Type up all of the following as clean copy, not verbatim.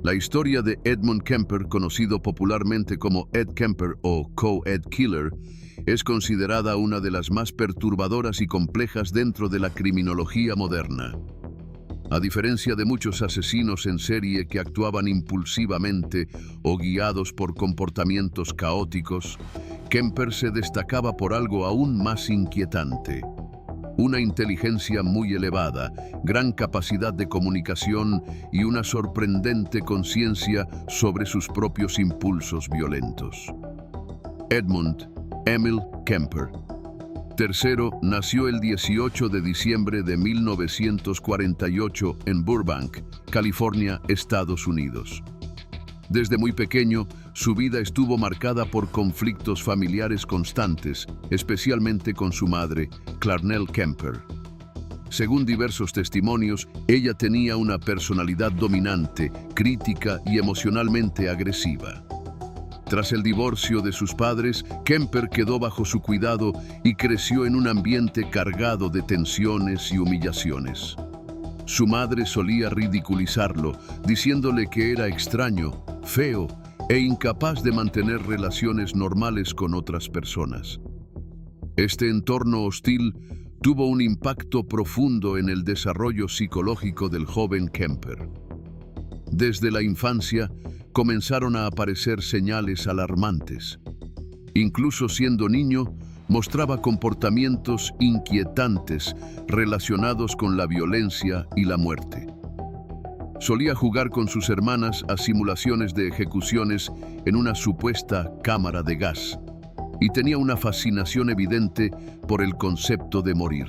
La historia de Edmund Kemper, conocido popularmente como Ed Kemper o Co-Ed Killer, es considerada una de las más perturbadoras y complejas dentro de la criminología moderna. A diferencia de muchos asesinos en serie que actuaban impulsivamente o guiados por comportamientos caóticos, Kemper se destacaba por algo aún más inquietante: una inteligencia muy elevada, gran capacidad de comunicación y una sorprendente conciencia sobre sus propios impulsos violentos. Edmund Emil Kemper III nació el 18 de diciembre de 1948 en Burbank, California, Estados Unidos. Desde muy pequeño, su vida estuvo marcada por conflictos familiares constantes, especialmente con su madre, Clarnell Kemper. Según diversos testimonios, ella tenía una personalidad dominante, crítica y emocionalmente agresiva. Tras el divorcio de sus padres, Kemper quedó bajo su cuidado y creció en un ambiente cargado de tensiones y humillaciones. Su madre solía ridiculizarlo, diciéndole que era extraño, feo e incapaz de mantener relaciones normales con otras personas. Este entorno hostil tuvo un impacto profundo en el desarrollo psicológico del joven Kemper. Desde la infancia, comenzaron a aparecer señales alarmantes. Incluso siendo niño, mostraba comportamientos inquietantes relacionados con la violencia y la muerte. Solía jugar con sus hermanas a simulaciones de ejecuciones en una supuesta cámara de gas y tenía una fascinación evidente por el concepto de morir.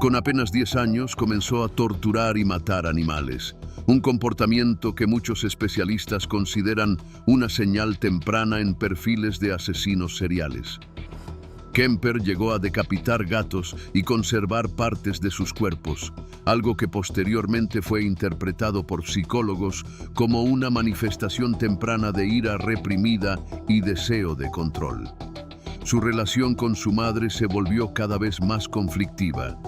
Con apenas 10 años comenzó a torturar y matar animales, un comportamiento que muchos especialistas consideran una señal temprana en perfiles de asesinos seriales. Kemper llegó a decapitar gatos y conservar partes de sus cuerpos, algo que posteriormente fue interpretado por psicólogos como una manifestación temprana de ira reprimida y deseo de control. Su relación con su madre se volvió cada vez más conflictiva.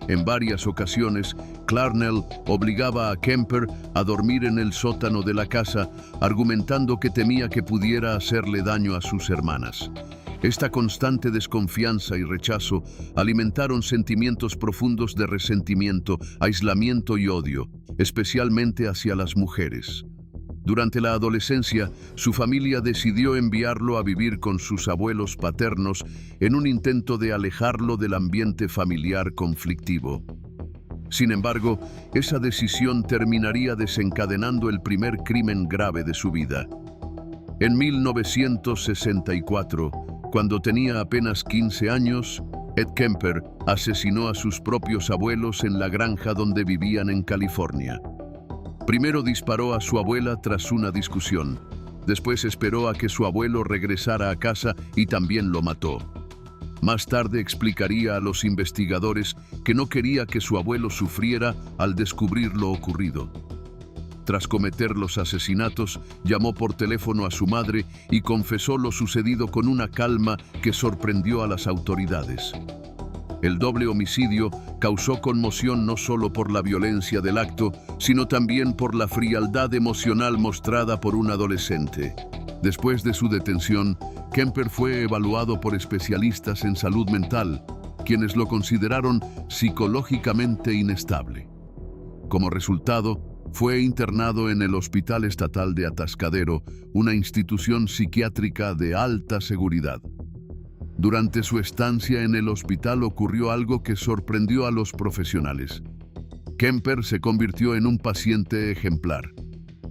En varias ocasiones, Clarnell obligaba a Kemper a dormir en el sótano de la casa, argumentando que temía que pudiera hacerle daño a sus hermanas. Esta constante desconfianza y rechazo alimentaron sentimientos profundos de resentimiento, aislamiento y odio, especialmente hacia las mujeres. Durante la adolescencia, su familia decidió enviarlo a vivir con sus abuelos paternos en un intento de alejarlo del ambiente familiar conflictivo. Sin embargo, esa decisión terminaría desencadenando el primer crimen grave de su vida. En 1964, cuando tenía apenas 15 años, Ed Kemper asesinó a sus propios abuelos en la granja donde vivían en California. Primero disparó a su abuela tras una discusión. Después esperó a que su abuelo regresara a casa y también lo mató. Más tarde explicaría a los investigadores que no quería que su abuelo sufriera al descubrir lo ocurrido. Tras cometer los asesinatos, llamó por teléfono a su madre y confesó lo sucedido con una calma que sorprendió a las autoridades. El doble homicidio causó conmoción no solo por la violencia del acto, sino también por la frialdad emocional mostrada por un adolescente. Después de su detención, Kemper fue evaluado por especialistas en salud mental, quienes lo consideraron psicológicamente inestable. Como resultado, fue internado en el Hospital Estatal de Atascadero, una institución psiquiátrica de alta seguridad. Durante su estancia en el hospital ocurrió algo que sorprendió a los profesionales. Kemper se convirtió en un paciente ejemplar.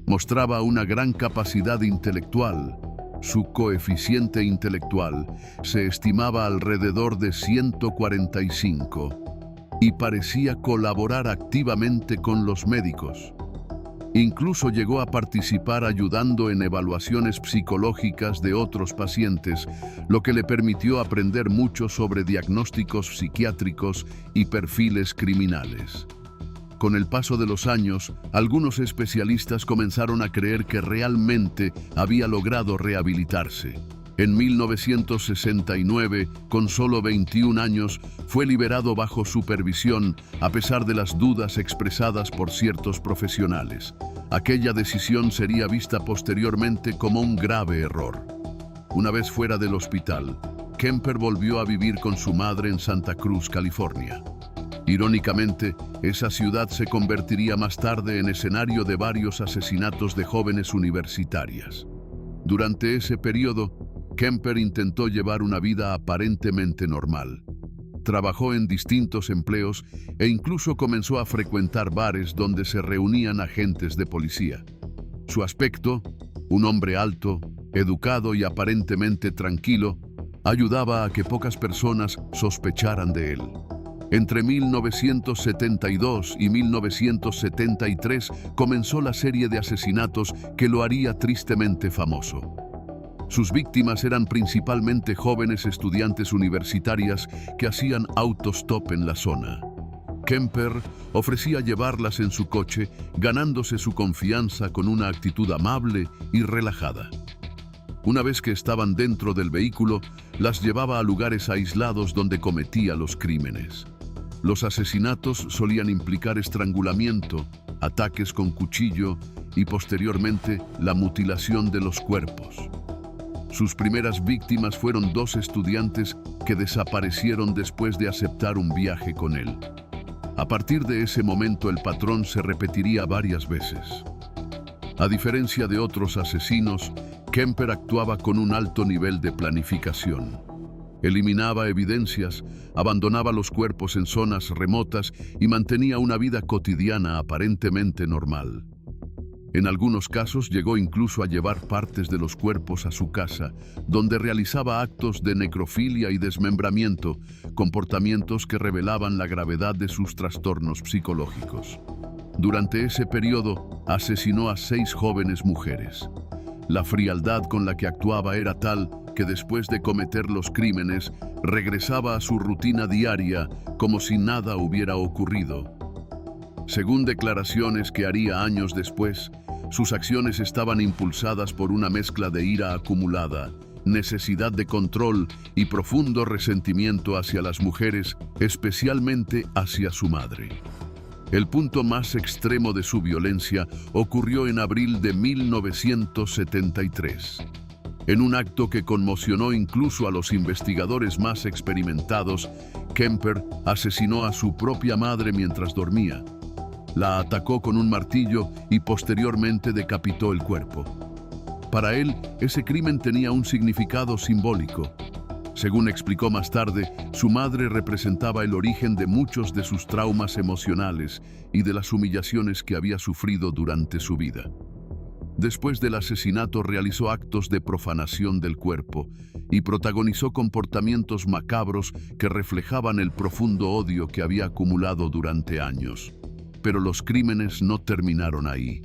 Mostraba una gran capacidad intelectual. Su coeficiente intelectual se estimaba alrededor de 145 y parecía colaborar activamente con los médicos. Incluso llegó a participar ayudando en evaluaciones psicológicas de otros pacientes, lo que le permitió aprender mucho sobre diagnósticos psiquiátricos y perfiles criminales. Con el paso de los años, algunos especialistas comenzaron a creer que realmente había logrado rehabilitarse. En 1969, con solo 21 años, fue liberado bajo supervisión a pesar de las dudas expresadas por ciertos profesionales. Aquella decisión sería vista posteriormente como un grave error. Una vez fuera del hospital, Kemper volvió a vivir con su madre en Santa Cruz, California. Irónicamente, esa ciudad se convertiría más tarde en escenario de varios asesinatos de jóvenes universitarias. Durante ese periodo, Kemper intentó llevar una vida aparentemente normal. Trabajó en distintos empleos e incluso comenzó a frecuentar bares donde se reunían agentes de policía. Su aspecto, un hombre alto, educado y aparentemente tranquilo, ayudaba a que pocas personas sospecharan de él. Entre 1972 y 1973 comenzó la serie de asesinatos que lo haría tristemente famoso. Sus víctimas eran principalmente jóvenes estudiantes universitarias que hacían autostop en la zona. Kemper ofrecía llevarlas en su coche, ganándose su confianza con una actitud amable y relajada. Una vez que estaban dentro del vehículo, las llevaba a lugares aislados donde cometía los crímenes. Los asesinatos solían implicar estrangulamiento, ataques con cuchillo y posteriormente la mutilación de los cuerpos. Sus primeras víctimas fueron 2 estudiantes que desaparecieron después de aceptar un viaje con él. A partir de ese momento el patrón se repetiría varias veces. A diferencia de otros asesinos, Kemper actuaba con un alto nivel de planificación. Eliminaba evidencias, abandonaba los cuerpos en zonas remotas y mantenía una vida cotidiana aparentemente normal. En algunos casos llegó incluso a llevar partes de los cuerpos a su casa, donde realizaba actos de necrofilia y desmembramiento, comportamientos que revelaban la gravedad de sus trastornos psicológicos. Durante ese periodo, asesinó a 6 jóvenes mujeres. La frialdad con la que actuaba era tal que después de cometer los crímenes, regresaba a su rutina diaria como si nada hubiera ocurrido. Según declaraciones que haría años después, sus acciones estaban impulsadas por una mezcla de ira acumulada, necesidad de control y profundo resentimiento hacia las mujeres, especialmente hacia su madre. El punto más extremo de su violencia ocurrió en abril de 1973. En un acto que conmocionó incluso a los investigadores más experimentados, Kemper asesinó a su propia madre mientras dormía. La atacó con un martillo y posteriormente decapitó el cuerpo. Para él, ese crimen tenía un significado simbólico. Según explicó más tarde, su madre representaba el origen de muchos de sus traumas emocionales y de las humillaciones que había sufrido durante su vida. Después del asesinato realizó actos de profanación del cuerpo y protagonizó comportamientos macabros que reflejaban el profundo odio que había acumulado durante años. Pero los crímenes no terminaron ahí.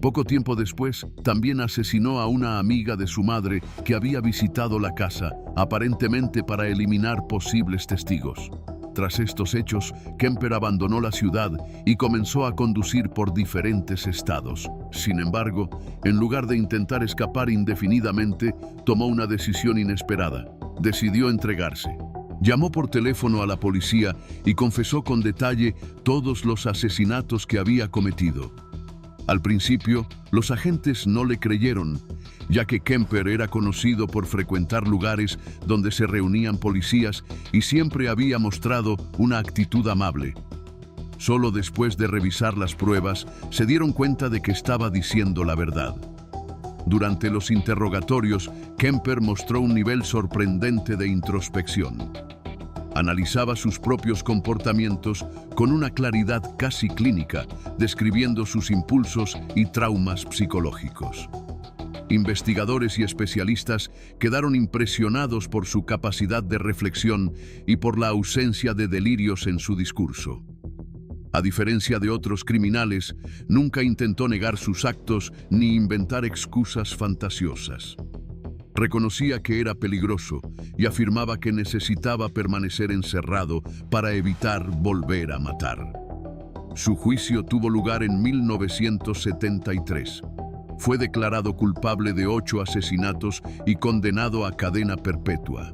Poco tiempo después, también asesinó a una amiga de su madre que había visitado la casa, aparentemente para eliminar posibles testigos. Tras estos hechos, Kemper abandonó la ciudad y comenzó a conducir por diferentes estados. Sin embargo, en lugar de intentar escapar indefinidamente, tomó una decisión inesperada. Decidió entregarse. Llamó por teléfono a la policía y confesó con detalle todos los asesinatos que había cometido. Al principio, los agentes no le creyeron, ya que Kemper era conocido por frecuentar lugares donde se reunían policías y siempre había mostrado una actitud amable. Solo después de revisar las pruebas, se dieron cuenta de que estaba diciendo la verdad. Durante los interrogatorios, Kemper mostró un nivel sorprendente de introspección. Analizaba sus propios comportamientos con una claridad casi clínica, describiendo sus impulsos y traumas psicológicos. Investigadores y especialistas quedaron impresionados por su capacidad de reflexión y por la ausencia de delirios en su discurso. A diferencia de otros criminales, nunca intentó negar sus actos ni inventar excusas fantasiosas. Reconocía que era peligroso y afirmaba que necesitaba permanecer encerrado para evitar volver a matar. Su juicio tuvo lugar en 1973. Fue declarado culpable de 8 asesinatos y condenado a cadena perpetua.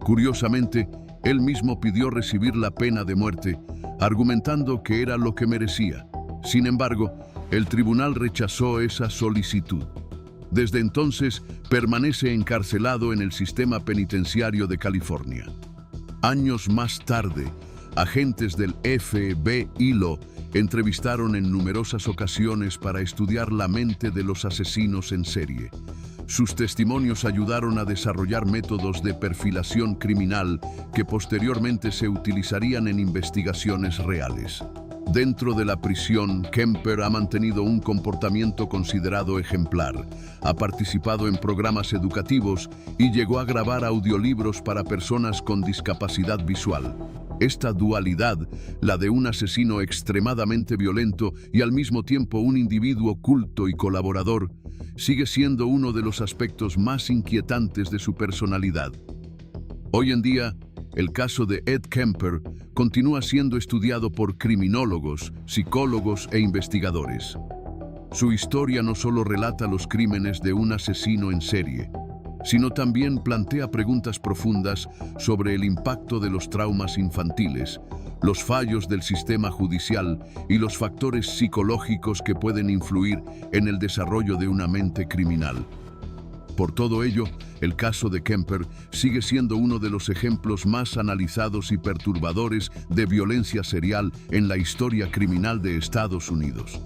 Curiosamente, él mismo pidió recibir la pena de muerte, argumentando que era lo que merecía. Sin embargo, El tribunal rechazó esa solicitud. Desde entonces, permanece encarcelado en el sistema penitenciario de California. Años más tarde, agentes del FBI lo entrevistaron en numerosas ocasiones para estudiar la mente de los asesinos en serie. Sus testimonios ayudaron a desarrollar métodos de perfilación criminal que posteriormente se utilizarían en investigaciones reales. Dentro de la prisión, Kemper ha mantenido un comportamiento considerado ejemplar, ha participado en programas educativos y llegó a grabar audiolibros para personas con discapacidad visual. Esta dualidad, la de un asesino extremadamente violento y al mismo tiempo un individuo culto y colaborador, sigue siendo uno de los aspectos más inquietantes de su personalidad. Hoy en día, el caso de Ed Kemper continúa siendo estudiado por criminólogos, psicólogos e investigadores. Su historia no solo relata los crímenes de un asesino en serie, sino también plantea preguntas profundas sobre el impacto de los traumas infantiles, los fallos del sistema judicial y los factores psicológicos que pueden influir en el desarrollo de una mente criminal. Por todo ello, el caso de Kemper sigue siendo uno de los ejemplos más analizados y perturbadores de violencia serial en la historia criminal de Estados Unidos.